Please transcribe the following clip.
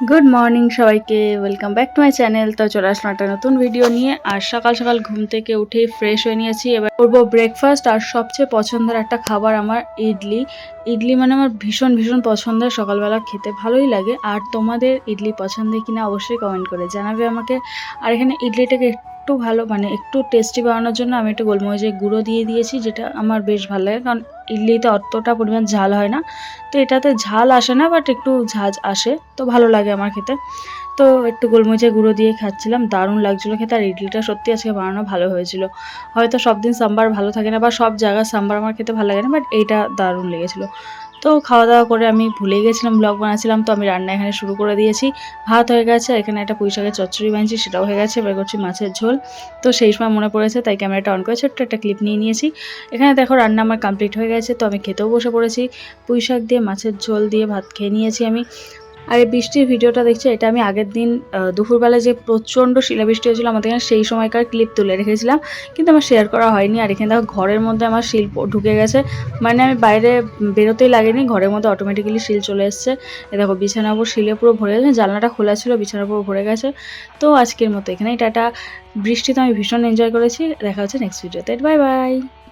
Good morning সবাইকে, welcome back to my channel. তো চলে আসলাম একটা নতুন ভিডিও নিয়ে। আর সকাল সকাল ঘুম থেকে উঠেই ফ্রেশ হয়ে নিয়েছি। এবার করবো ব্রেকফাস্ট। আর সবচেয়ে পছন্দের একটা খাবার আমার ইডলি। ইডলি মানে আমার ভীষণ ভীষণ পছন্দের, সকালবেলা খেতে ভালোই লাগে। আর তোমাদের ইডলি পছন্দের কিনা অবশ্যই কমেন্ট করে জানাবে আমাকে। আর এখানে ইডলিটাকে একটু ভালো মানে একটু টেস্টি বানানোর জন্য আমি একটু গোলমরিচের গুঁড়ো দিয়ে দিয়েছি, যেটা আমার বেশ ভালো লাগে, কারণ ইডলিতে অতটা পরিমাণ ঝাল হয় না। তো এটাতে ঝাল আসে না, বাট একটু ঝাঁঝ আসে, তো ভালো লাগে আমার খেতে। তো একটু গোলমরিচের গুঁড়ো দিয়ে খাচ্ছিলাম, দারুণ লাগছিলো খেতে। আর ইডলিটা সত্যি আজকে বানানো ভালো হয়েছিল। হয়তো সব দিন সাম্বার ভালো থাকে না, বা সব জায়গার সাম্বার আমার খেতে ভালো লাগে না, বাট এইটা দারুণ লেগেছিলো। তো খাওয়া দাওয়া করে আমি ভুলে গেছিলাম ব্লগ বানাচ্ছিলাম, তো আমি রান্না এখানে শুরু করে দিয়েছি। ভাত হয়ে গেছে, এখানে একটা পুঁই শাকের চচ্চড়ি বানিয়েছি, সেটাও হয়ে গেছে। এবার করছি মাছের ঝোল। তো সেই সময় মনে পড়েছে, তাই ক্যামেরাটা অন করে ছোট্ট একটা ক্লিপ নিয়ে নিয়েছি। এখানে দেখো রান্না আমার কমপ্লিট হয়ে গেছে, তো আমি খেতেও বসে পড়েছি। পুঁই শাক দিয়ে মাছের ঝোল দিয়ে ভাত খেয়ে নিয়েছি আমি। আর এই বৃষ্টির ভিডিওটা দেখছি, এটা আমি আগের দিন দুপুরবেলা যে প্রচণ্ড শিলাবৃষ্টি হয়েছিল আমাদের এখানে, সেই সময়কার ক্লিপ তুলে রেখেছিলাম, কিন্তু আমার শেয়ার করা হয়নি। আর এখানে দেখো ঘরের মধ্যে আমার শিল ঢুকে গেছে, মানে আমি বাইরে বেরোতেই লাগেনি, ঘরের মধ্যে অটোমেটিক্যালি শিল চলে এসছে। এ দেখো বিছানার উপর শিলে পুরো ভরে গেছে, জানলাটা খোলা ছিল, বিছানার উপর ভরে গেছে। তো আজকের মতো এখানেই টাটা। বৃষ্টি তো আমি ভীষণ এনজয় করেছি। দেখা হচ্ছে নেক্সট ভিডিওতে, বাই বাই।